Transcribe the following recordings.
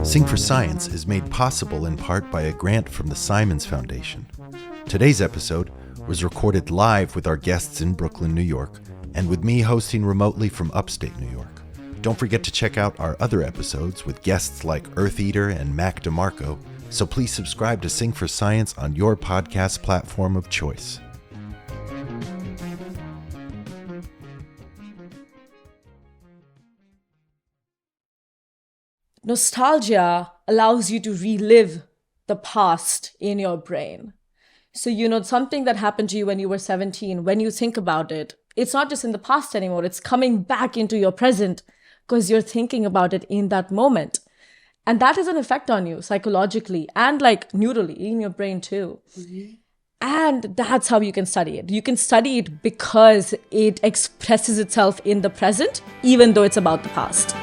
Sing for Science is made possible in part by a grant from the Simons Foundation. Today's episode was recorded live with our guests in Brooklyn, New York, and with me hosting remotely from upstate New York. Don't forget to check out our other episodes with guests like Earth Eater and Mac DeMarco, so please subscribe to Sing for Science on your podcast platform of choice. Nostalgia allows you to relive the past in your brain. So, something that happened to you when you were 17, when you think about it, it's not just in the past anymore. It's coming back into your present because you're thinking about it in that moment. And that has an effect on you psychologically and neurally in your brain too. Mm-hmm. And that's how you can study it. You can study it because it expresses itself in the present, even though it's about the past.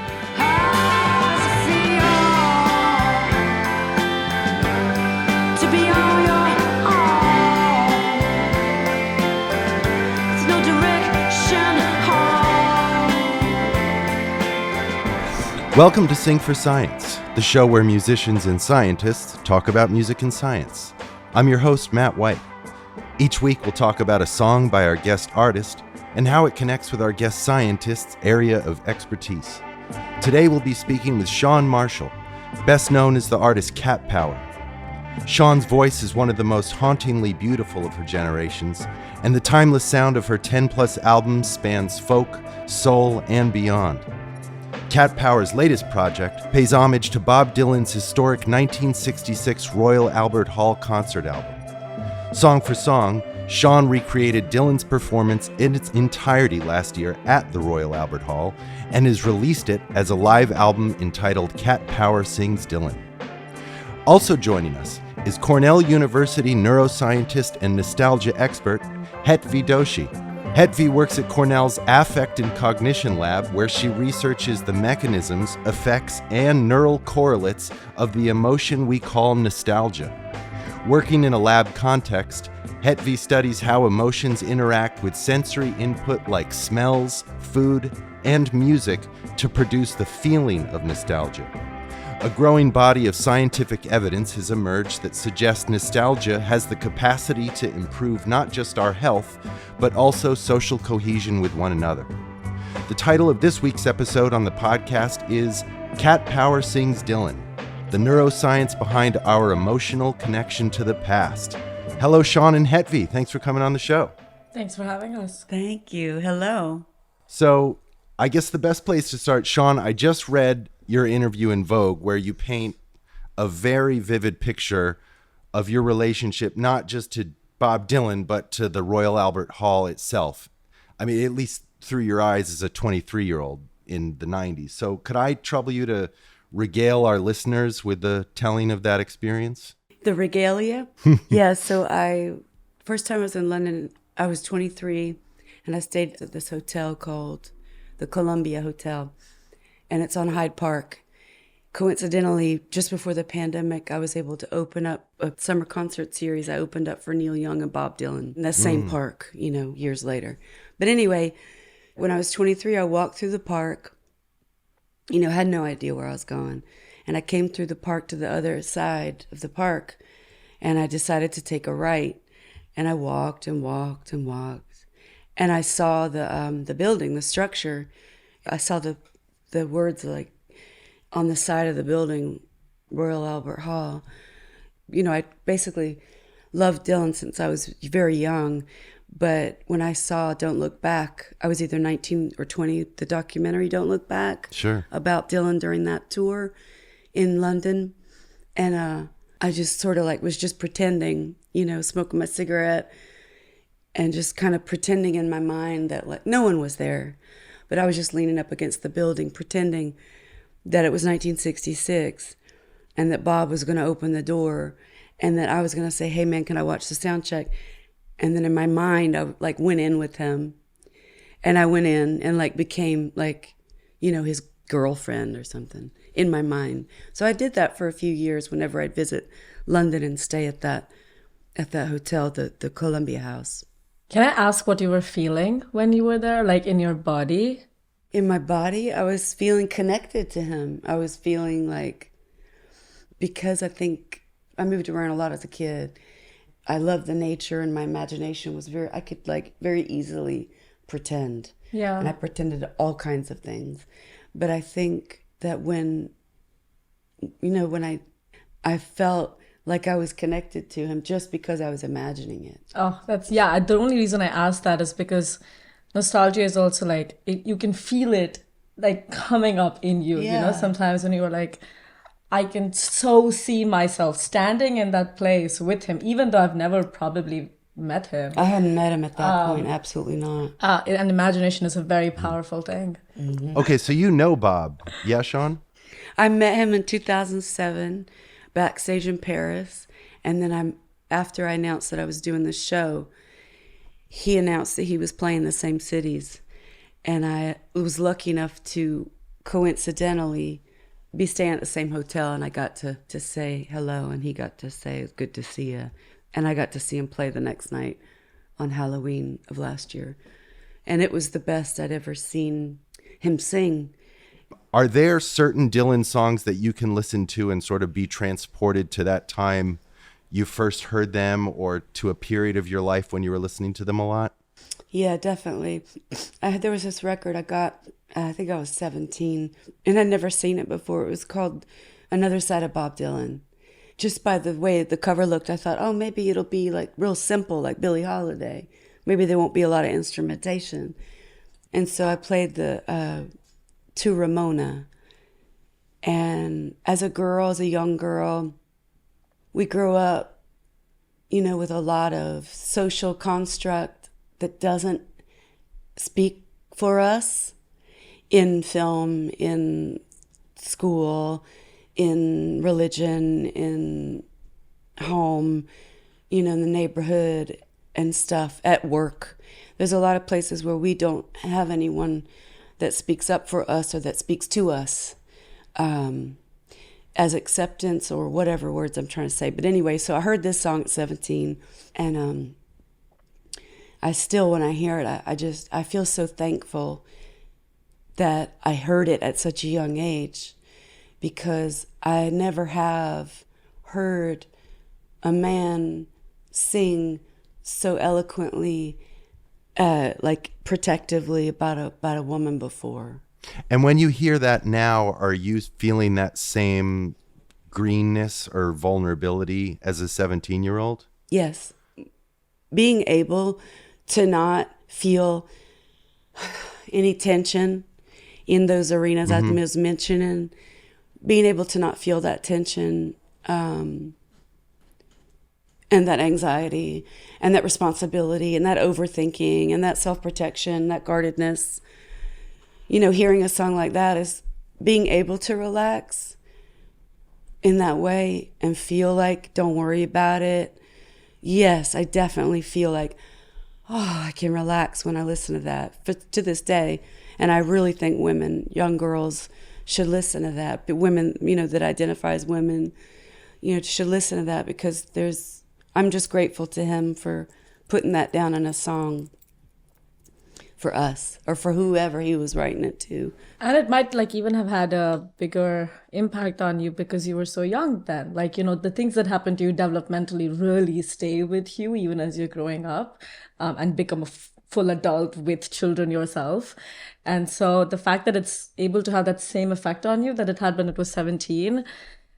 Welcome to Sing for Science, the show where musicians and scientists talk about music and science. I'm your host, Matt White. Each week we'll talk about a song by our guest artist and how it connects with our guest scientist's area of expertise. Today we'll be speaking with Chan Marshall, best known as the artist Cat Power. Chan's voice is one of the most hauntingly beautiful of her generations, and the timeless sound of her 10-plus albums spans folk, soul, and beyond. Cat Power's latest project pays homage to Bob Dylan's historic 1966 Royal Albert Hall concert album. Song for song, Chan recreated Dylan's performance in its entirety last year at the Royal Albert Hall and has released it as a live album entitled Cat Power Sings Dylan. Also joining us is Cornell University neuroscientist and nostalgia expert Hetvi Doshi. Hetvi works at Cornell's Affect and Cognition Lab, where she researches the mechanisms, effects, and neural correlates of the emotion we call nostalgia. Working in a lab context, Hetvi studies how emotions interact with sensory input like smells, food, and music to produce the feeling of nostalgia. A growing body of scientific evidence has emerged that suggests nostalgia has the capacity to improve not just our health, but also social cohesion with one another. The title of this week's episode on the podcast is Cat Power Sings Dylan, the neuroscience behind our emotional connection to the past. Hello, Chan and Hetvi. Thanks for coming on the show. Thanks for having us. Thank you. Hello. So I guess the best place to start, Chan, I just read your interview in Vogue where you paint a very vivid picture of your relationship, not just to Bob Dylan, but to the Royal Albert Hall itself. I mean, at least through your eyes as a 23-year-old in the 90s. So could I trouble you to regale our listeners with the telling of that experience? The regalia? Yeah, so first time I was in London, I was 23, and I stayed at this hotel called the Columbia Hotel. And it's on Hyde Park. Coincidentally, just before the pandemic, I was able to open up a summer concert series. I opened up for Neil Young and Bob Dylan in that same park, years later. But anyway, when I was 23, I walked through the park, had no idea where I was going. And I came through the park to the other side of the park, and I decided to take a right. And I walked and walked and walked. And I saw the building, the structure. I saw the words on the side of the building, Royal Albert Hall. I basically loved Dylan since I was very young. But when I saw Don't Look Back, I was either 19 or 20, the documentary Don't Look Back. Sure. About Dylan during that tour in London. And I just sort of was just pretending, smoking my cigarette and just kind of pretending in my mind that no one was there. But I was just leaning up against the building, pretending that it was 1966 and that Bob was going to open the door and that I was going to say, hey, man, can I watch the sound check? And then in my mind, I went in with him. And I went in and became his girlfriend or something in my mind. So I did that for a few years whenever I'd visit London and stay at that hotel, the Columbia House. Can I ask what you were feeling when you were there, in your body? In my body, I was feeling connected to him. I was feeling because I think I moved around a lot as a kid. I loved the nature, and my imagination was I could like very easily pretend. Yeah. And I pretended all kinds of things. But I think that when I felt like I was connected to him just because I was imagining it. Oh, the only reason I asked that is because nostalgia is also like, you can feel it like coming up in you, Yeah. sometimes when you were like, I can so see myself standing in that place with him, even though I've never probably met him. I hadn't met him at that point, absolutely not. And imagination is a very powerful thing. Mm-hmm. Okay, so you know Bob. Yeah, Sean? I met him in 2007 backstage in Paris, and then after I announced that I was doing the show, he announced that he was playing the same cities, and I was lucky enough to coincidentally be staying at the same hotel, and I got to say hello, and he got to say it's good to see you, and I got to see him play the next night on Halloween of last year, and it was the best I'd ever seen him sing. Are there certain Dylan songs that you can listen to and sort of be transported to that time you first heard them, or to a period of your life when you were listening to them a lot? Yeah, definitely. There was this record I got, I think I was 17, and I'd never seen it before. It was called Another Side of Bob Dylan. Just by the way the cover looked, I thought, oh, maybe it'll be like real simple, like Billie Holiday. Maybe there won't be a lot of instrumentation. And so I played to Ramona. And as a young girl, we grew up, with a lot of social construct that doesn't speak for us in film, in school, in religion, in home, in the neighborhood and stuff, at work. There's a lot of places where we don't have anyone that speaks up for us or that speaks to us as acceptance or whatever words I'm trying to say. But anyway, so I heard this song at 17, and I still, when I hear it, I feel so thankful that I heard it at such a young age, because I never have heard a man sing so eloquently, like protectively about a woman before. And when you hear that now, are you feeling that same greenness or vulnerability as a 17-year-old? Yes. Being able to not feel any tension in those arenas I was mentioning, being able to not feel that tension and that anxiety and that responsibility and that overthinking and that self-protection, that guardedness. Hearing a song like that is being able to relax in that way and feel like, don't worry about it. Yes, I definitely feel like, I can relax when I listen to that to this day. And I really think women, young girls, should listen to that. But women, that identify as women, should listen to that, because I'm just grateful to him for putting that down in a song for us, or for whoever he was writing it to. And it might even have had a bigger impact on you because you were so young then. The things that happen to you developmentally really stay with you even as you're growing up and become a full adult with children yourself. And so the fact that it's able to have that same effect on you that it had when it was 17,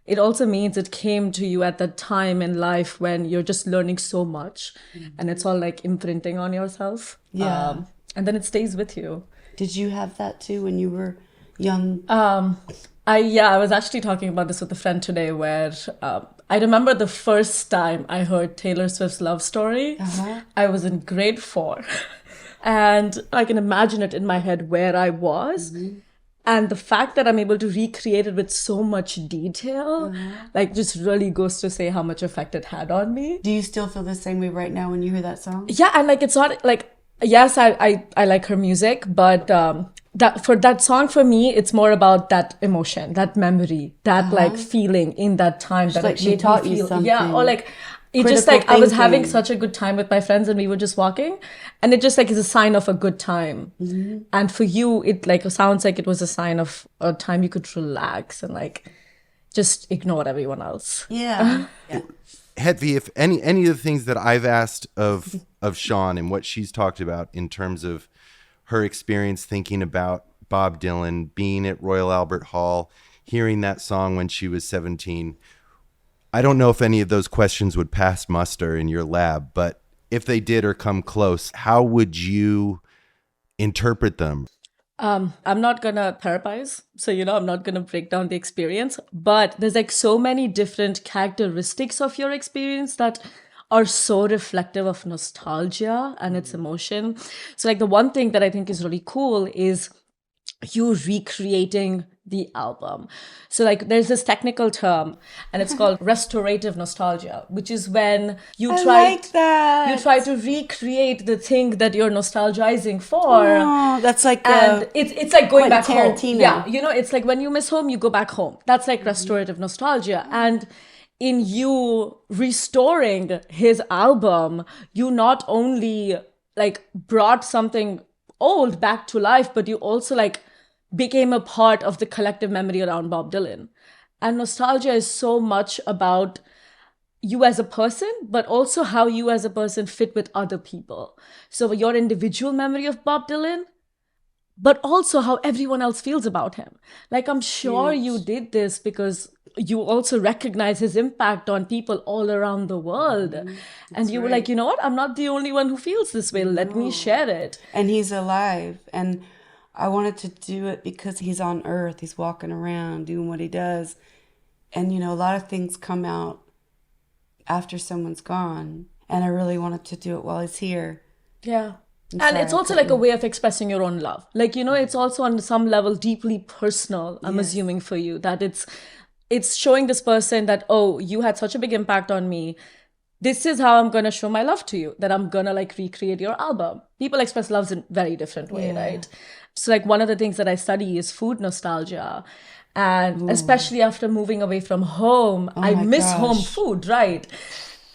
it also means it came to you at that time in life when you're just learning so much, and it's all like imprinting on yourself. Yeah. And then it stays with you. Did you have that too when you were young? I was actually talking about this with a friend today, where I remember the first time I heard Taylor Swift's Love Story. I was in grade 4. And I can imagine it in my head where I was. And the fact that I'm able to recreate it with so much detail, just really goes to say how much effect it had on me. Do you still feel the same way right now when you hear that song? Yeah, and it's not yes, I like her music, but that song for me, it's more about that emotion, that memory, that feeling in that time. Just that like she taught you something. Yeah, or it just I was having such a good time with my friends and we were just walking, and it just is a sign of a good time. And for you, it sounds like it was a sign of a time you could relax and just ignore everyone else. Yeah. Hetvi, if any of the things that I've asked of Sean and what she's talked about in terms of her experience thinking about Bob Dylan, being at Royal Albert Hall, hearing that song when she was 17, I don't know if any of those questions would pass muster in your lab, but if they did or come close, how would you interpret them? I'm not gonna therapize, so I'm not gonna break down the experience, but there's like so many different characteristics of your experience that are so reflective of nostalgia and its emotion. So like the one thing that I think is really cool is you recreating the album. So like there's this technical term and it's called restorative nostalgia, which is when you try to recreate the thing that you're nostalgizing for. Oh, that's like and it's like going back Tarantino. home. Yeah, it's like when you miss home, you go back home. That's like restorative nostalgia. And in you restoring his album, you not only like brought something old back to life, but you also like became a part of the collective memory around Bob Dylan. And nostalgia is so much about you as a person, but also how you as a person fit with other people. So your individual memory of Bob Dylan, but also how everyone else feels about him. Like, I'm sure you did this because you also recognize his impact on people all around the world. And you were like, you know what? I'm not the only one who feels this way. Let me share it. And he's alive. And I wanted to do it because he's on Earth. He's walking around doing what he does. And, a lot of things come out after someone's gone. And I really wanted to do it while he's here. Yeah. And it's also like a way of expressing your own love. Like, it's also on some level deeply personal, I'm assuming for you, that it's showing this person that, oh, you had such a big impact on me. This is how I'm going to show my love to you, that I'm going to like recreate your album. People express love in a very different way, right? So like one of the things that I study is food nostalgia. And especially after moving away from home, I miss home food, right?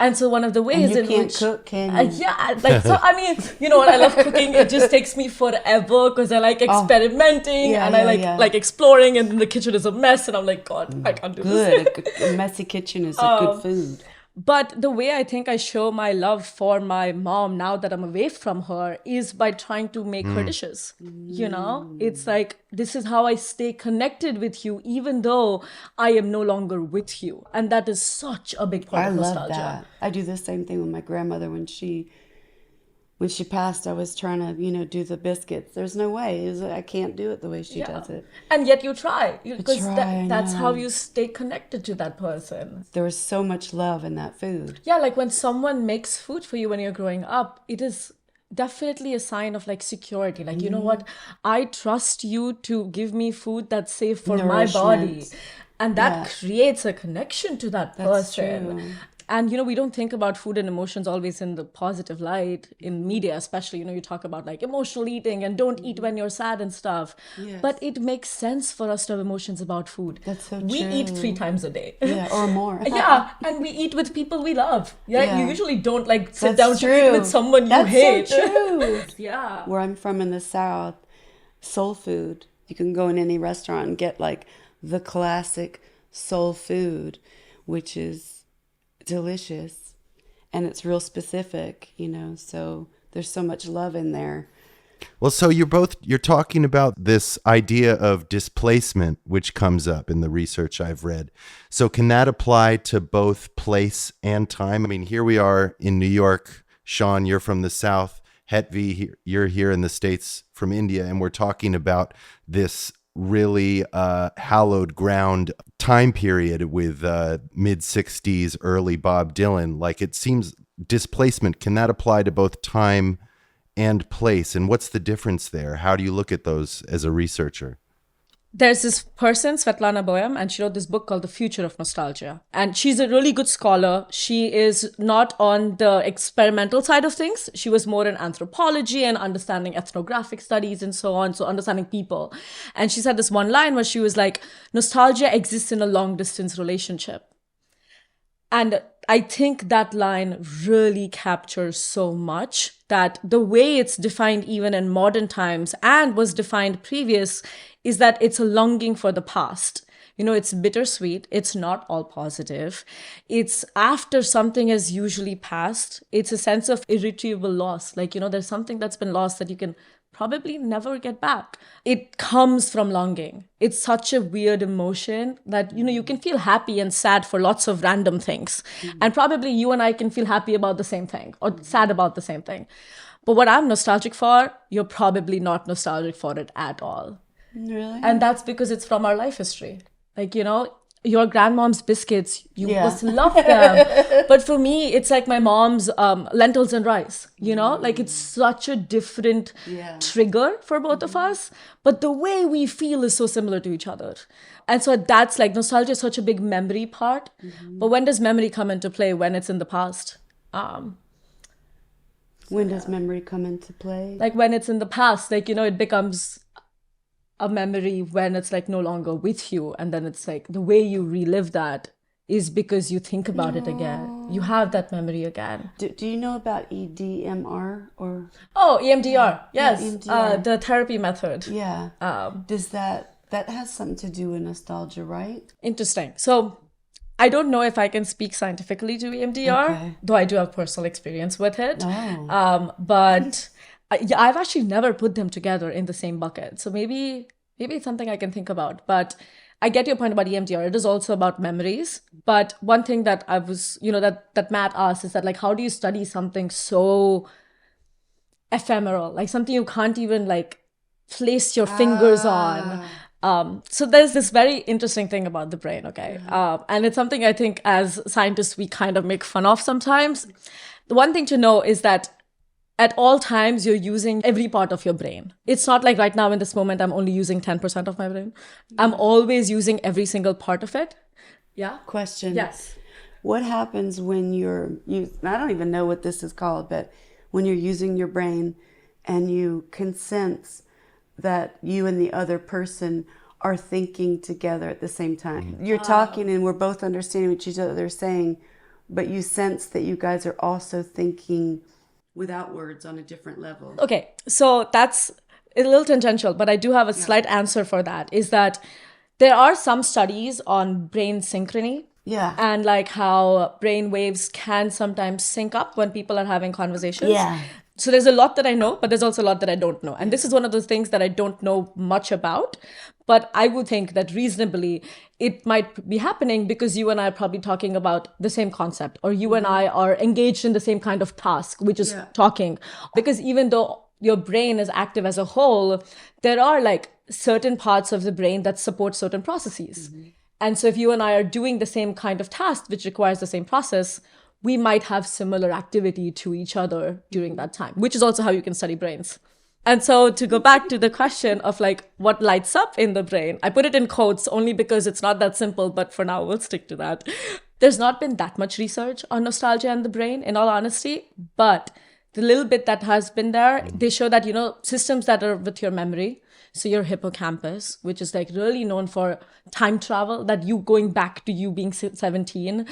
And so one of the ways in which cook, can you? I mean, you know what? I love cooking. It just takes me forever because I like experimenting and I like exploring. And the kitchen is a mess, and I'm like, God, I can't do this. A messy kitchen is a good food. But the way I think I show my love for my mom now that I'm away from her is by trying to make her dishes. It's like, this is how I stay connected with you, even though I am no longer with you. And that is such a big part of nostalgia. I love that. I do the same thing with my grandmother. When she passed, I was trying to, do the biscuits. There's no way. I can't do it the way she does it. And yet you try. Because that's how you stay connected to that person. There was so much love in that food. Yeah, like when someone makes food for you when you're growing up, it is definitely a sign of like security. Like, you know what? I trust you to give me food that's safe for my body. And that creates a connection to that person. True. And, we don't think about food and emotions always in the positive light in media, especially, you talk about like emotional eating and don't eat when you're sad and stuff. Yes. But it makes sense for us to have emotions about food. That's so we true. Eat 3 times a day. Yeah, or more. And we eat with people we love. Yeah. You usually don't like sit down to eat with someone you hate. That's so true. Where I'm from in the South, soul food. You can go in any restaurant and get like the classic soul food, which is delicious, and it's real specific, so there's so much love in there. Well, so you're talking about this idea of displacement, which comes up in the research I've read. So can that apply to both place and time? I mean, here we are in New York. Sean, you're from the South. Hetvi, you're here in the States from India, and we're talking about this really hallowed ground time period with mid-60s, early Bob Dylan. Like, it seems displacement, can that apply to both time and place? And what's the difference there? How do you look at those as a researcher? There's this person, Svetlana Boyam, and she wrote this book called The Future of Nostalgia. And she's a really good scholar. She is not on the experimental side of things. She was more in anthropology and understanding ethnographic studies and so on, so understanding people. And she said this one line where she was like, nostalgia exists in a long-distance relationship. And I think that line really captures so much, that the way it's defined even in modern times and was defined previous is that it's a longing for the past. It's bittersweet. It's not all positive. It's after something has usually passed. It's a sense of irretrievable loss. There's something that's been lost that you can probably never get back. It comes from longing. It's such a weird emotion that, you can feel happy and sad for lots of random things. And probably you and I can feel happy about the same thing or sad about the same thing. But what I'm nostalgic for, you're probably not nostalgic for it at all. Really? And that's because it's from our life history. Your grandmom's biscuits, you must love them. But for me, it's like my mom's lentils and rice, it's such a different trigger for both of us. But the way we feel is so similar to each other. And so that's nostalgia is such a big memory part. But when does memory come into play? When it's in the past. When does memory come into play? When it's in the past, it becomes a memory when it's no longer with you, and then it's the way you relive that is because you think about it again. You have that memory again. Do you know about EDMR or? Oh, EMDR. Yes, EMDR. The therapy method. Yeah. Does that has something to do with nostalgia, right? Interesting. So I don't know if I can speak scientifically to EMDR, though I do have personal experience with it. Oh. But I've actually never put them together in the same bucket. So maybe it's something I can think about. But I get your point about EMDR. It is also about memories. But one thing that I was, that Matt asked is that how do you study something so ephemeral, something you can't even place your fingers on? So there's this very interesting thing about the brain, okay? And it's something I think as scientists, we kind of make fun of sometimes. The one thing to know is that at all times, you're using every part of your brain. It's not like right now in this moment, I'm only using 10% of my brain. I'm always using every single part of it. Yeah? Question. Yes. What happens when I don't even know what this is called, but when you're using your brain and you can sense that you and the other person are thinking together at the same time. You're talking and we're both understanding what each other is saying, but you sense that you guys are also thinking without words on a different level. Okay, so that's a little tangential, but I do have a slight answer for that, is that there are some studies on brain synchrony. Yeah. And how brain waves can sometimes sync up when people are having conversations. Yeah. So there's a lot that I know, but there's also a lot that I don't know. And this is one of those things that I don't know much about. But I would think that reasonably it might be happening because you and I are probably talking about the same concept, or you and I are engaged in the same kind of task, which is talking. Because even though your brain is active as a whole, there are certain parts of the brain that support certain processes. And so if you and I are doing the same kind of task, which requires the same process, we might have similar activity to each other during that time, which is also how you can study brains. And so to go back to the question of what lights up in the brain, I put it in quotes only because it's not that simple, but for now we'll stick to that. There's not been that much research on nostalgia and the brain, in all honesty, but the little bit that has been there, they show that, systems that are with your memory, so your hippocampus, which is really known for time travel, that you going back to you being 17,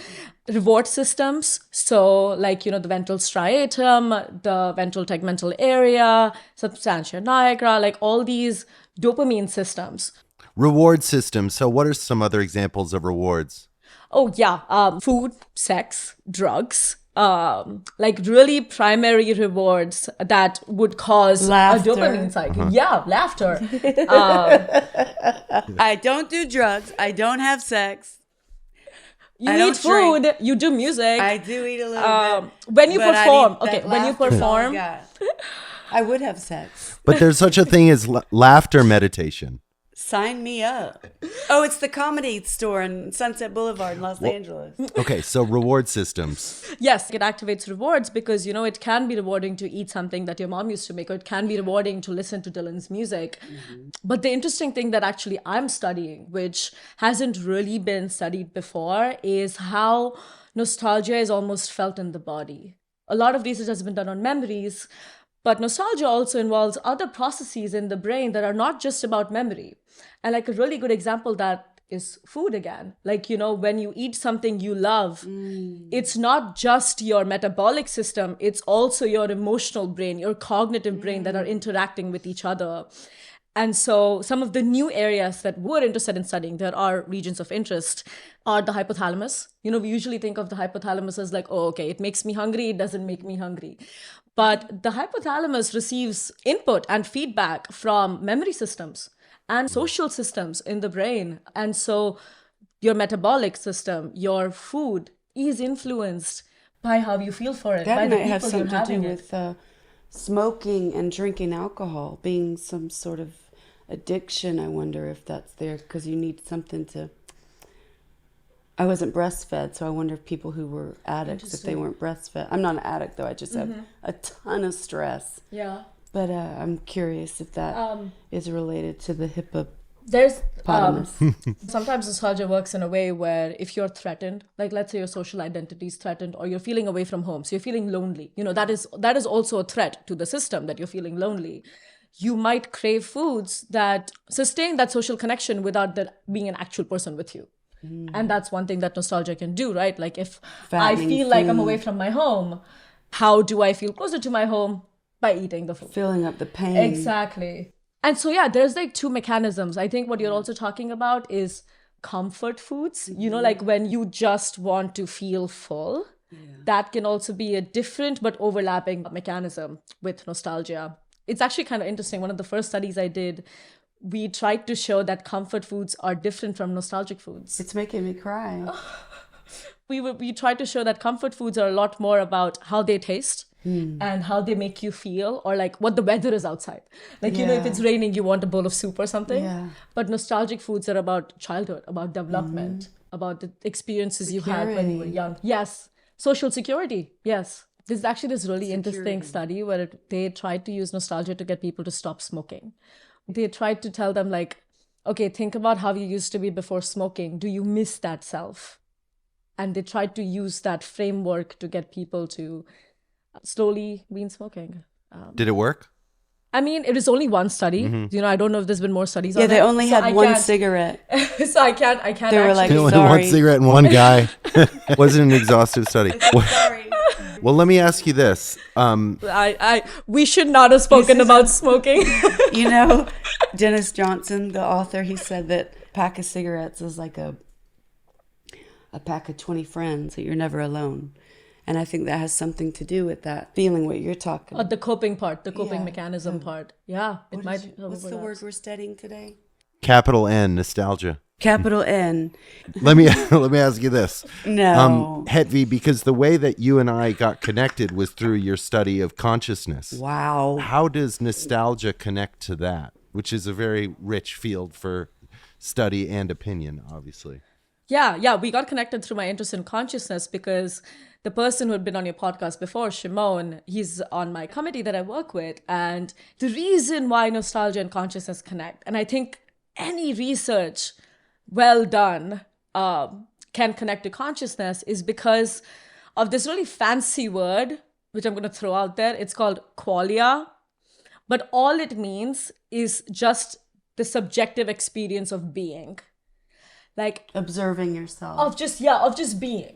reward systems, so the ventral striatum, the ventral tegmental area, substantia nigra, all these dopamine systems. Reward systems. So what are some other examples of rewards? Oh yeah, food, sex, drugs. Really primary rewards that would cause laughter. A dopamine cycle. Yeah, laughter. I don't do drugs. I don't have sex. You eat food. Drink. You do music. I do eat a little bit. When you perform. When you perform. I would have sex. But there's such a thing as laughter meditation. Sign me up. Oh, it's the Comedy Store in Sunset Boulevard in Los Angeles. Okay, so reward systems. Yes, it activates rewards because, it can be rewarding to eat something that your mom used to make, or it can be rewarding to listen to Dylan's music. But the interesting thing that actually I'm studying, which hasn't really been studied before, is how nostalgia is almost felt in the body. A lot of research has been done on memories, but nostalgia also involves other processes in the brain that are not just about memory. And a really good example that is food again. When you eat something you love, it's not just your metabolic system, it's also your emotional brain, your cognitive brain that are interacting with each other. And so some of the new areas that we're interested in studying, there are regions of interest, are the hypothalamus. We usually think of the hypothalamus as like, oh, okay, it makes me hungry, it doesn't make me hungry. But the hypothalamus receives input and feedback from memory systems and social systems in the brain. And so your metabolic system, your food is influenced by how you feel for it, That by the might have people you're something to having do it. with smoking and drinking alcohol being some sort of addiction. I wonder if that's there because you need something to... I wasn't breastfed, so I wonder if people who were addicts, if they weren't breastfed. I'm not an addict, though. I just have a ton of stress. Yeah. But I'm curious if that is related to the There's hippopotamus. sometimes nostalgia works in a way where if you're threatened, like let's say your social identity is threatened, or you're feeling away from home, so you're feeling lonely. That is also a threat to the system, that you're feeling lonely. You might crave foods that sustain that social connection without there being an actual person with you. And that's one thing that nostalgia can do, right? Like if I feel like I'm away from my home, how do I feel closer to my home? By eating the food. Filling up the pain. Exactly. And so, yeah, there's like two mechanisms. I think what you're also talking about is comfort foods, like when you just want to feel full. That can also be a different but overlapping mechanism with nostalgia. It's actually kind of interesting. One of the first studies I did, we tried to show that comfort foods are different from nostalgic foods. It's making me cry. We tried to show that comfort foods are a lot more about how they taste and how they make you feel, or like what the weather is outside. Like, if it's raining, you want a bowl of soup or something. Yeah. But nostalgic foods are about childhood, about development, about the experiences you had when you were young. Yes. Social security. Yes. There's actually this really interesting study where they tried to use nostalgia to get people to stop smoking. They tried to tell them like, okay, think about how you used to be before smoking. Do you miss that self? And they tried to use that framework to get people to slowly wean smoking. Did it work? I mean, it is only one study. I don't know if there's been more studies on it. Yeah, they only had one cigarette. So I can't They were like, Only sorry. one cigarette and one guy. Wasn't an exhaustive study. Sorry. Well, let me ask you this. We should not have spoken about smoking. Dennis Johnson, the author, he said that a pack of cigarettes is like a pack of 20 friends, that you're never alone. And I think that has something to do with that feeling what you're talking about. The coping part, the coping mechanism part. Yeah, it might. What's the word we're studying today? Capital N, nostalgia. Capital N. Let me ask you this. No. Hetvi, because the way that you and I got connected was through your study of consciousness. Wow. How does nostalgia connect to that, which is a very rich field for study and opinion, obviously? Yeah, we got connected through my interest in consciousness because the person who had been on your podcast before, Shimon, he's on my committee that I work with. And the reason why nostalgia and consciousness connect, and I think any research well done can connect to consciousness, is because of this really fancy word, which I'm going to throw out there. It's called qualia. But all it means is just the subjective experience of being. Like observing yourself. Of just being.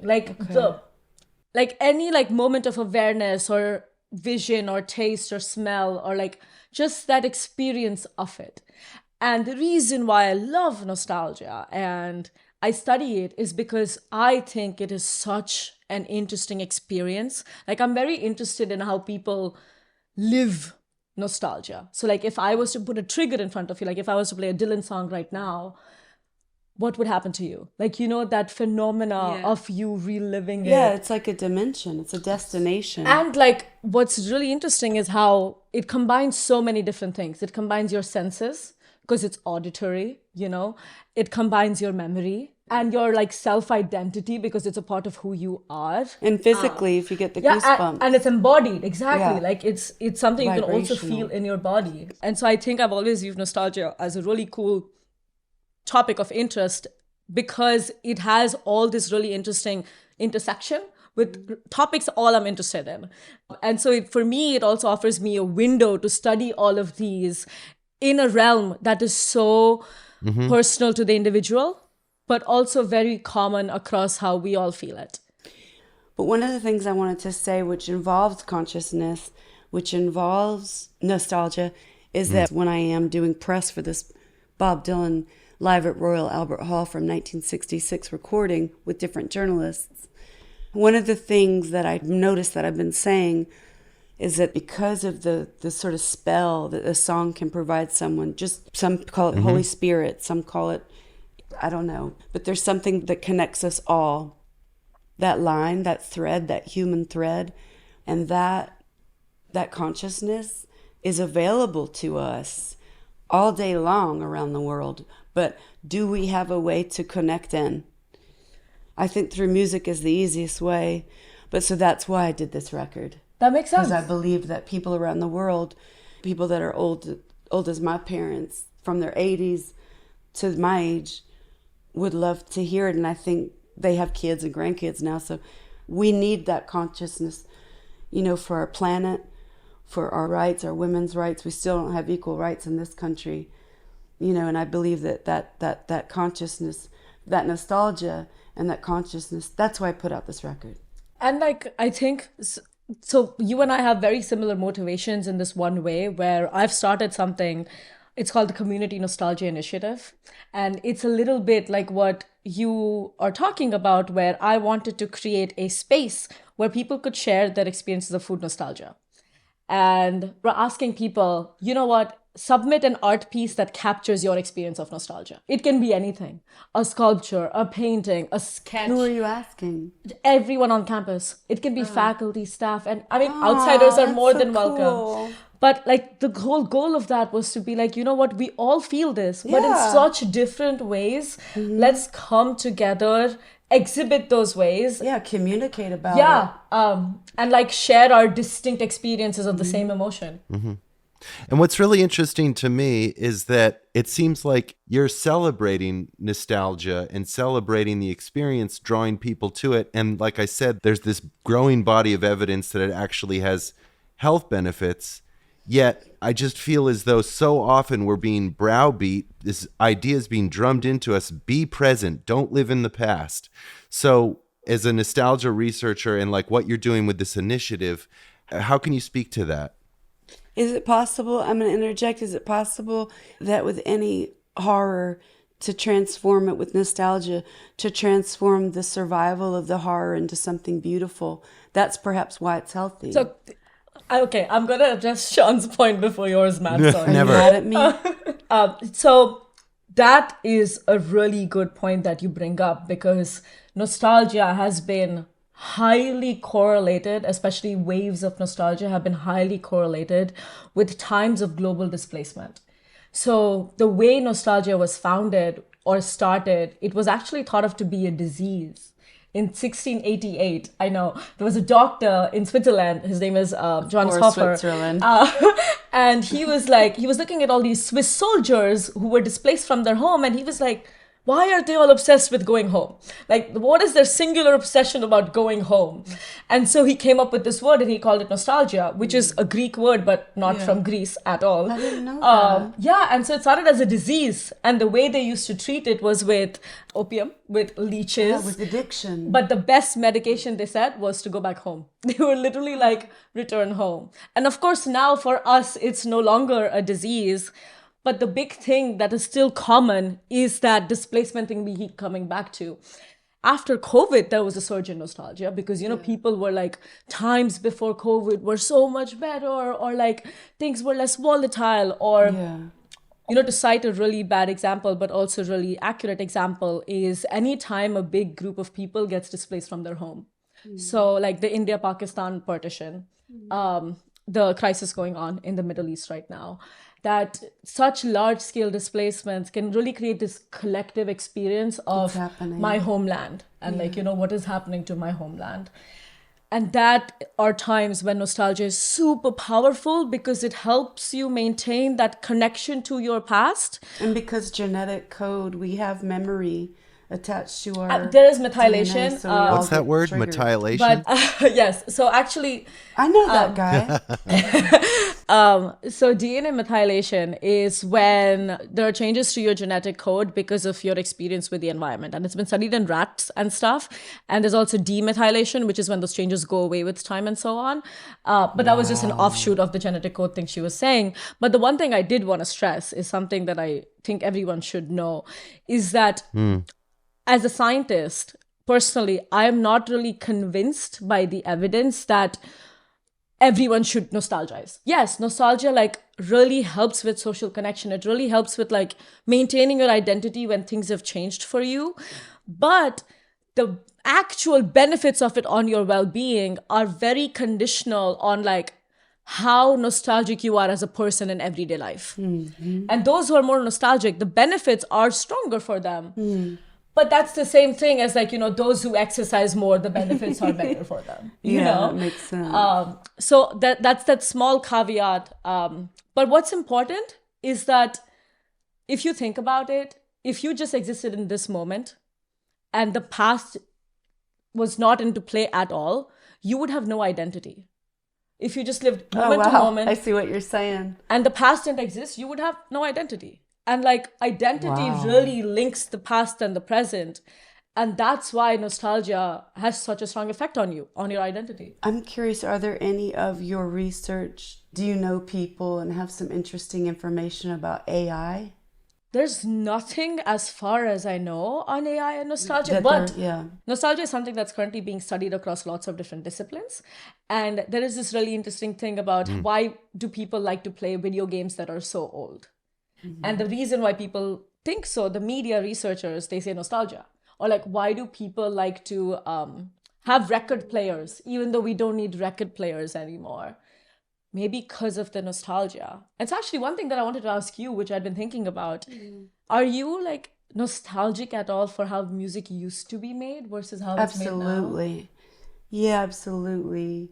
Like any like moment of awareness or vision or taste or smell, or like just that experience of it. And the reason why I love nostalgia and I study it is because I think it is such an interesting experience. Like I'm very interested in how people live nostalgia. So like if I was to put a trigger in front of you, like if I was to play a Dylan song right now, what would happen to you? Like, that phenomena of you reliving it. Yeah, it's like a dimension. It's a destination. And like, what's really interesting is how it combines so many different things. It combines your senses, because it's auditory, It combines your memory and your like self-identity, because it's a part of who you are. And physically, if you get the goosebumps. And it's embodied, exactly. Yeah. Like it's something you can also Vibrational. feel in your body. And so I think I've always viewed nostalgia as a really cool topic of interest, because it has all this really interesting intersection with topics all I'm interested in. And so for me, it also offers me a window to study all of these in a realm that is so personal to the individual, but also very common across how we all feel it. But one of the things I wanted to say, which involves consciousness, which involves nostalgia, is that when I am doing press for this Bob Dylan Live at Royal Albert Hall from 1966 recording with different journalists, one of the things that I've noticed that I've been saying is that because of the sort of spell that a song can provide someone, just some call it Holy Spirit, some call it, I don't know, but there's something that connects us all. That line, that thread, that human thread, and that consciousness is available to us all day long around the world. But do we have a way to connect in? I think through music is the easiest way. But so that's why I did this record. That makes sense. Because I believe that people around the world, people that are old as my parents, from their 80s to my age, would love to hear it. And I think they have kids and grandkids now. So we need that consciousness, for our planet, for our rights, our women's rights. We still don't have equal rights in this country, and I believe that consciousness, that nostalgia and that consciousness, that's why I put out this record. And I think, so you and I have very similar motivations in this one way, where I've started something, it's called the Community Nostalgia Initiative. And it's a little bit like what you are talking about, where I wanted to create a space where people could share their experiences of food nostalgia. And we're asking people, submit an art piece that captures your experience of nostalgia. It can be anything, a sculpture, a painting, a sketch. Who are you asking? Everyone on campus. It can be faculty, staff, and outsiders are more than welcome. Cool. But the whole goal of that was to be like, we all feel this, but in such different ways. Let's come together, exhibit those ways. Yeah, communicate about it. And share our distinct experiences of the same emotion. And what's really interesting to me is that it seems like you're celebrating nostalgia and celebrating the experience, drawing people to it. And like I said, there's this growing body of evidence that it actually has health benefits. Yet I just feel as though so often we're being browbeat. This idea is being drummed into us. Be present. Don't live in the past. So as a nostalgia researcher and what you're doing with this initiative, how can you speak to that? Is it possible, I'm going to interject, is it possible that with any horror, to transform it with nostalgia, to transform the survival of the horror into something beautiful? That's perhaps why it's healthy. So, okay, I'm going to address Sean's point before yours, Matt. Sorry. Never. Are you mad at me? So that is a really good point that you bring up, because nostalgia has been highly correlated, especially waves of nostalgia have been highly correlated with times of global displacement. So the way nostalgia was founded or started, it was actually thought of to be a disease. In 1688, I know, there was a doctor in Switzerland, his name is Johannes Hofer. Switzerland. And he was looking at all these Swiss soldiers who were displaced from their home, and he was like, why are they all obsessed with going home? What is their singular obsession about going home? And so he came up with this word and he called it nostalgia, which is a Greek word, but not from Greece at all. I didn't know that. And so it started as a disease. And the way they used to treat it was with opium, with leeches. Yeah, with addiction. But the best medication, they said, was to go back home. They were literally return home. And of course, now for us, it's no longer a disease. But the big thing that is still common is that displacement thing we keep coming back to. After COVID, there was a surge in nostalgia because, people were times before COVID were so much better, or things were less volatile, or, to cite a really bad example, but also really accurate example is anytime a big group of people gets displaced from their home. So the India-Pakistan partition, the crisis going on in the Middle East right now, that such large-scale displacements can really create this collective experience of my homeland and what is happening to my homeland. And that are times when nostalgia is super powerful because it helps you maintain that connection to your past. And because genetic code, we have memory attached to our there is methylation. DNA, so we all What's that get word? triggered. Methylation? But yes, so actually, I know that guy. so DNA methylation is when there are changes to your genetic code because of your experience with the environment. And it's been studied in rats and stuff. And there's also demethylation, which is when those changes go away with time and so on. But that was just an offshoot of the genetic code thing she was saying. But the one thing I did want to stress is something that I think everyone should know is that as a scientist, personally, I am not really convinced by the evidence that everyone should nostalgize. Yes, nostalgia like really helps with social connection. It really helps with like maintaining your identity when things have changed for you. But the actual benefits of it on your well-being are very conditional on like how nostalgic you are as a person in everyday life. And those who are more nostalgic, the benefits are stronger for them. But that's the same thing as like, those who exercise more, the benefits are better for them. You know? That makes sense. So that's that small caveat. But what's important is that if you think about it, if you just existed in this moment and the past was not into play at all, you would have no identity. If you just lived moment to moment. I see what you're saying. And the past didn't exist, you would have no identity. And like identity really links the past and the present. And that's why nostalgia has such a strong effect on you, on your identity. I'm curious, are there any of your research, do you know people and have some interesting information about AI? There's nothing as far as I know on AI and nostalgia, but nostalgia is something that's currently being studied across lots of different disciplines. And there is this really interesting thing about why do people like to play video games that are so old? And the reason why people think so, the media researchers, they say nostalgia. Or like, why do people like to have record players, even though we don't need record players anymore? Maybe because of the nostalgia. It's actually one thing that I wanted to ask you, which I'd been thinking about. Are you like nostalgic at all for how music used to be made versus how it's made now? Absolutely. Yeah, absolutely.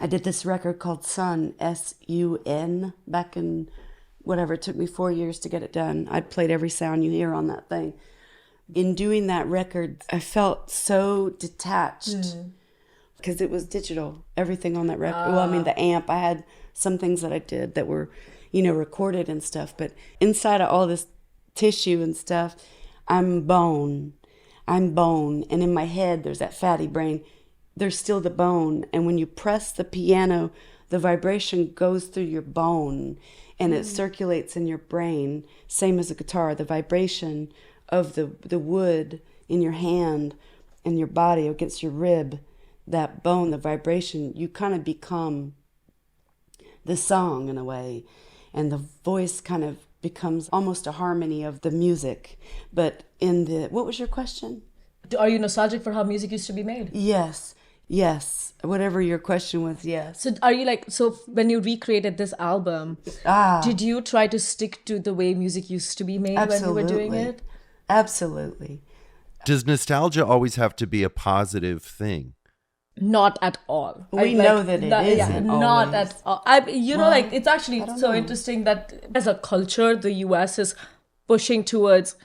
I did this record called Sun, S-U-N, back in whatever. It took me 4 years to get it done. I played every sound you hear on that thing. In doing that record, I felt so detached. Because it was digital, everything on that record. Well, I mean, the amp, I had some things that I did that were, recorded and stuff. But inside of all this tissue and stuff, I'm bone. And in my head, there's that fatty brain. There's still the bone. And when you press the piano, the vibration goes through your bone and it circulates in your brain. Same as a guitar, the vibration of the wood in your hand and your body against your rib. That bone, the vibration, you kind of become the song in a way. And the voice kind of becomes almost a harmony of the music. But what was your question? Are you nostalgic for how music used to be made? Yes. Whatever your question was, yes. So are you so when you recreated this album, did you try to stick to the way music used to be made when you were doing it? Absolutely. Does nostalgia always have to be a positive thing? Not at all. We know that it isn't not always. at all. It's actually so interesting that as a culture, the US is pushing towards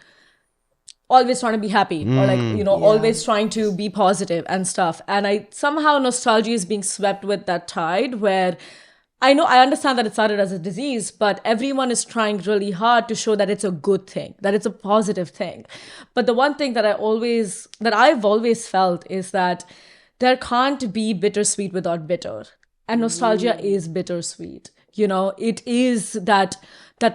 always trying to be happy or always trying to be positive and stuff. And somehow nostalgia is being swept with that tide where I understand that it started as a disease, but everyone is trying really hard to show that it's a good thing, that it's a positive thing. But the one thing that I've always felt is that there can't be bittersweet without bitter. And nostalgia is bittersweet. It is that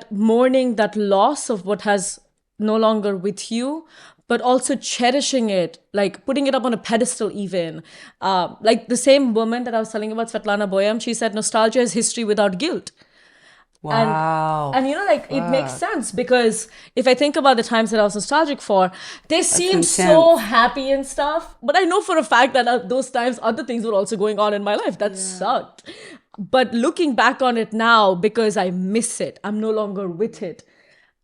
mourning, that loss of what has no longer with you, but also cherishing it, like putting it up on a pedestal even. Like the same woman that I was telling about, Svetlana Boyam, she said nostalgia is history without guilt. Wow. And it makes sense because if I think about the times that I was nostalgic for, they seem so happy and stuff. But I know for a fact that at those times, other things were also going on in my life that sucked. But looking back on it now, because I miss it, I'm no longer with it.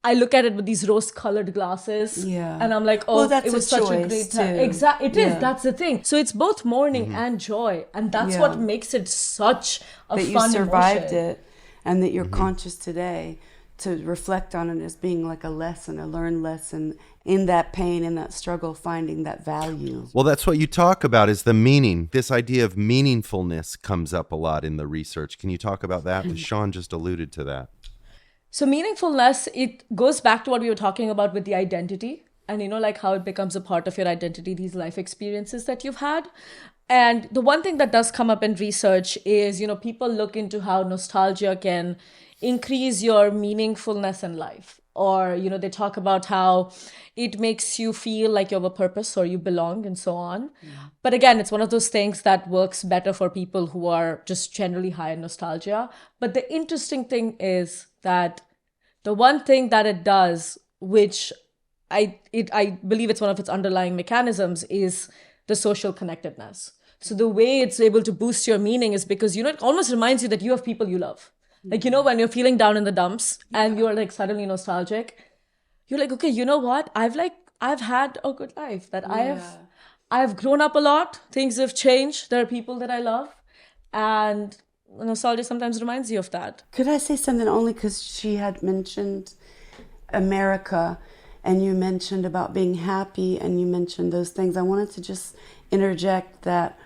I look at it with these rose-colored glasses, and I'm like, it was such a great time. Exactly, it is. That's the thing. So it's both mourning and joy, and that's what makes it such a fun emotion. That you survived it, and that you're conscious today. to reflect on it as being like a lesson, a learned lesson in that pain, in that struggle, finding that value. Well, that's what you talk about is the meaning. This idea of meaningfulness comes up a lot in the research. Can you talk about that? Sean just alluded to that. So meaningfulness, it goes back to what we were talking about with the identity. And, like how it becomes a part of your identity, these life experiences that you've had. And the one thing that does come up in research is, people look into how nostalgia can increase your meaningfulness in life. Or, they talk about how it makes you feel like you have a purpose or you belong and so on. Yeah. But again, it's one of those things that works better for people who are just generally high in nostalgia. But the interesting thing is that the one thing that it does, which I believe it's one of its underlying mechanisms, is the social connectedness. So the way it's able to boost your meaning is because, it almost reminds you that you have people you love. Like, when you're feeling down in the dumps and you're like suddenly nostalgic, you're like, okay, you know what? I've had a good life, that I've grown up a lot. Things have changed. There are people that I love. And nostalgia sometimes reminds you of that. Could I say something only because she had mentioned America and you mentioned about being happy and you mentioned those things. I wanted to just interject that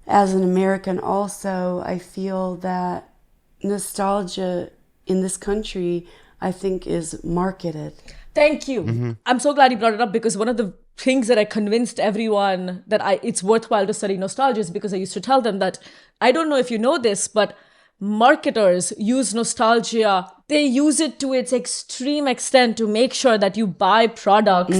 as an American also, I feel that nostalgia in this country, I think, is marketed. Thank you. Mm-hmm. I'm so glad you brought it up, because one of the things that I convinced everyone that it's worthwhile to study nostalgia is because I used to tell them that, I don't know if you know this, but marketers use nostalgia. They use it to its extreme extent to make sure that you buy products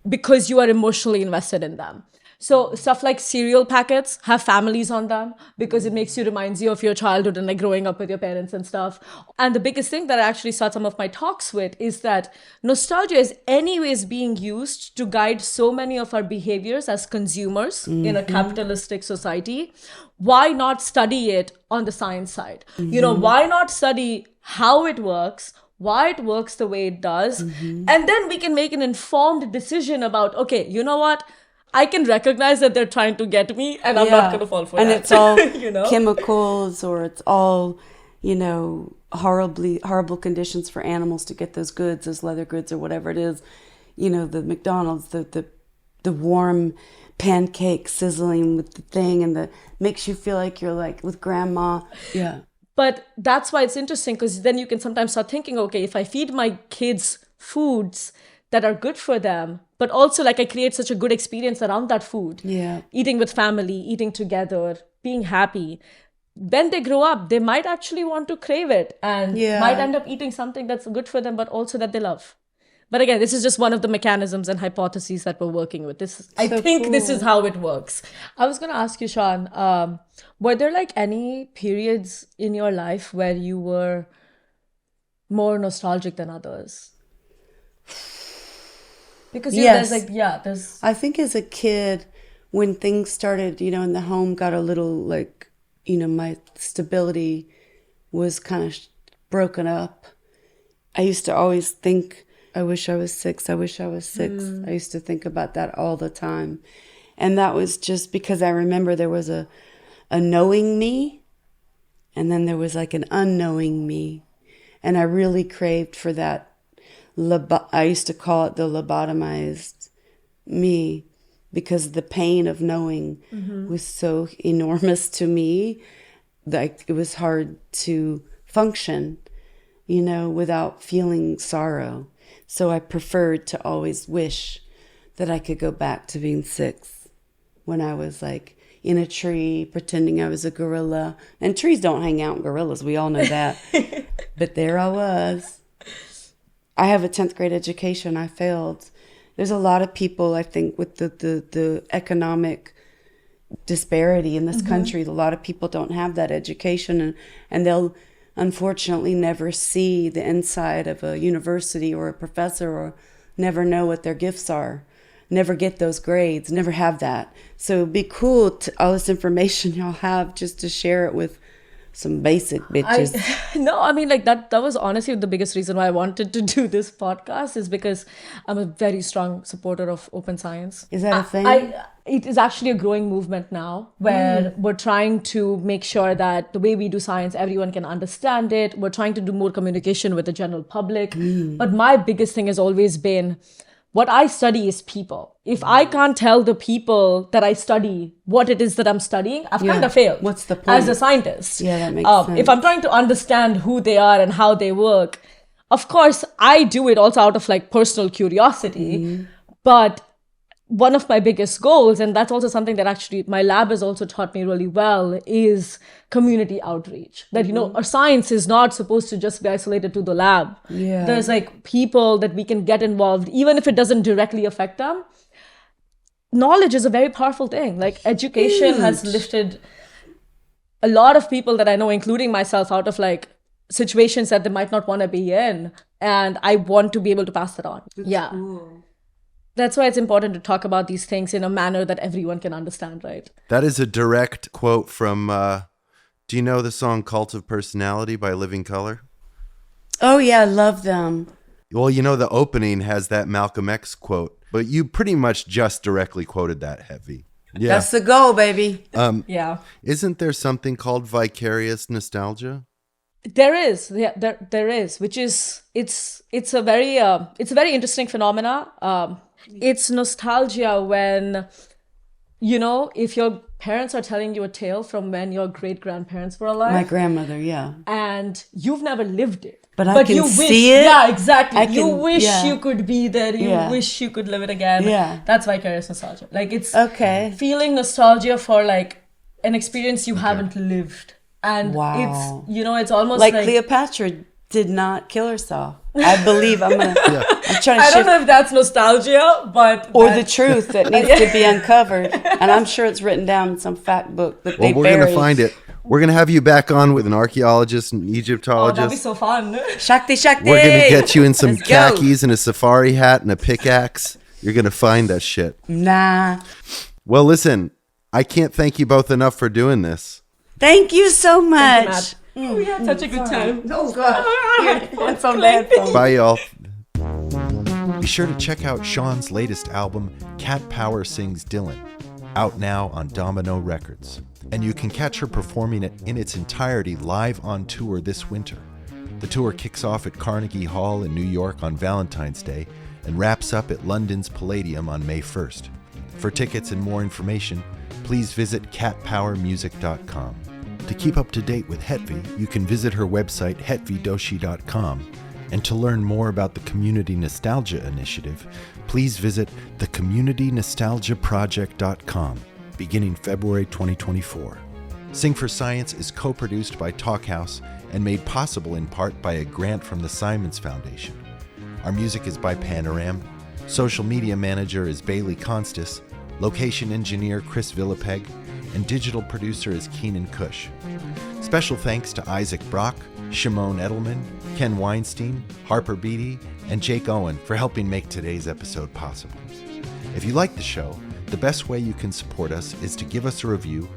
because you are emotionally invested in them. So stuff like cereal packets have families on them because it reminds you of your childhood and like growing up with your parents and stuff. And the biggest thing that I actually start some of my talks with is that nostalgia is anyways being used to guide so many of our behaviors as consumers in a capitalistic society. Why not study it on the science side? Why not study how it works, why it works the way it does, and then we can make an informed decision about, okay, you know what? I can recognize that they're trying to get me and I'm not going to fall for and that. And it's all chemicals, or it's all, horrible conditions for animals to get those goods, those leather goods or whatever it is. The McDonald's, the warm pancake sizzling with the thing and makes you feel like you're like with grandma. Yeah. But that's why it's interesting, because then you can sometimes start thinking, okay, if I feed my kids foods that are good for them, but also like I create such a good experience around that food. Yeah. Eating with family, eating together, being happy. When they grow up, they might actually want to crave it and might end up eating something that's good for them, but also that they love. But again, this is just one of the mechanisms and hypotheses that we're working with. I think this is how it works. I was going to ask you, Sean, were there like any periods in your life where you were more nostalgic than others? Because there's I think as a kid, when things started, in the home got a little like, my stability was kind of broken up. I used to always think, I wish I was 6. I wish I was 6. I used to think about that all the time. And that was just because I remember there was a knowing me, and then there was like an unknowing me. And I really craved for that. I used to call it the lobotomized me, because the pain of knowing was so enormous to me. Like it was hard to function, without feeling sorrow. So I preferred to always wish that I could go back to being 6 when I was like in a tree pretending I was a gorilla. And trees don't hang out with gorillas. We all know that. But there I was. I have a 10th grade education. I failed. There's a lot of people, I think, with the economic disparity in this country. A lot of people don't have that education, and they'll unfortunately never see the inside of a university or a professor, or never know what their gifts are, never get those grades, never have that. So it'd be cool all this information y'all have just to share it with some basic bitches. No, I mean, like that was honestly the biggest reason why I wanted to do this podcast, is because I'm a very strong supporter of open science. Is that a thing? It is actually a growing movement now, where we're trying to make sure that the way we do science, everyone can understand it. We're trying to do more communication with the general public. But my biggest thing has always been, what I study is people. If I can't tell the people that I study what it is that I'm studying, I've kind of failed. What's the point? As a scientist. Yeah, that makes sense. If I'm trying to understand who they are and how they work, of course, I do it also out of like personal curiosity. But one of my biggest goals, and that's also something that actually my lab has also taught me really well, is community outreach. That, our science is not supposed to just be isolated to the lab. Yeah. There's like people that we can get involved, even if it doesn't directly affect them. Knowledge is a very powerful thing. Like education has lifted a lot of people that I know, including myself, out of like situations that they might not want to be in. And I want to be able to pass that on. That's cool. That's why it's important to talk about these things in a manner that everyone can understand, right? That is a direct quote from, do you know the song Cult of Personality by Living Colour? Oh, yeah, I love them. Well, the opening has that Malcolm X quote, but you pretty much just directly quoted that, Hetvi. Yeah. That's the goal, baby. Yeah. Isn't there something called vicarious nostalgia? There is, there is, which is, it's a very interesting phenomena. It's nostalgia when, if your parents are telling you a tale from when your great-grandparents were alive. My grandmother, yeah. And you've never lived it. But I can see it. Yeah, exactly. You wish yeah. you could be there. You wish you could live it again. Yeah. That's vicarious nostalgia. Like it's okay. Feeling nostalgia for like an experience you haven't lived. And wow. It's almost like Cleopatra did not kill herself. I believe I'm trying to I don't know if that's nostalgia, but or the truth that needs to be uncovered. And I'm sure it's written down in some fact book that they buried. We're going to find it. We're going to have you back on with an archaeologist and Egyptologist. Oh, that'd be so fun. Shakti. We're going to get you in some khakis and a safari hat and a pickaxe. You're going to find that shit. Nah. Well, listen, I can't thank you both enough for doing this. Thank you so much. We had such a good time. Oh, God. It's so bad. Bye, y'all. Be sure to check out Sean's latest album, Cat Power Sings Dylan, out now on Domino Records. And you can catch her performing it in its entirety live on tour this winter. The tour kicks off at Carnegie Hall in New York on Valentine's Day and wraps up at London's Palladium on May 1st. For tickets and more information, please visit catpowermusic.com. To keep up to date with Hetvi, you can visit her website, hetvidoshi.com. And to learn more about the Community Nostalgia Initiative, please visit thecommunitynostalgiaproject.com, beginning February 2024. Sing for Science is co-produced by Talkhouse and made possible in part by a grant from the Simons Foundation. Our music is by Panoram. Social media manager is Bailey Constas. Location engineer Chris Villapeg. And digital producer is Keenan Cush. Special thanks to Isaac Brock, Shimon Edelman, Ken Weinstein, Harper Beatty, and Jake Owen for helping make today's episode possible. If you like the show, the best way you can support us is to give us a review,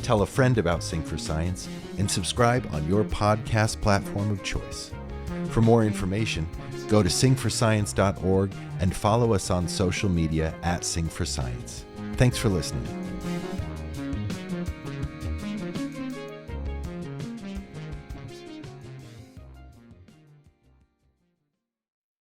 tell a friend about Sing for Science, and subscribe on your podcast platform of choice. For more information, go to singforscience.org and follow us on social media at Sing for Science. Thanks for listening.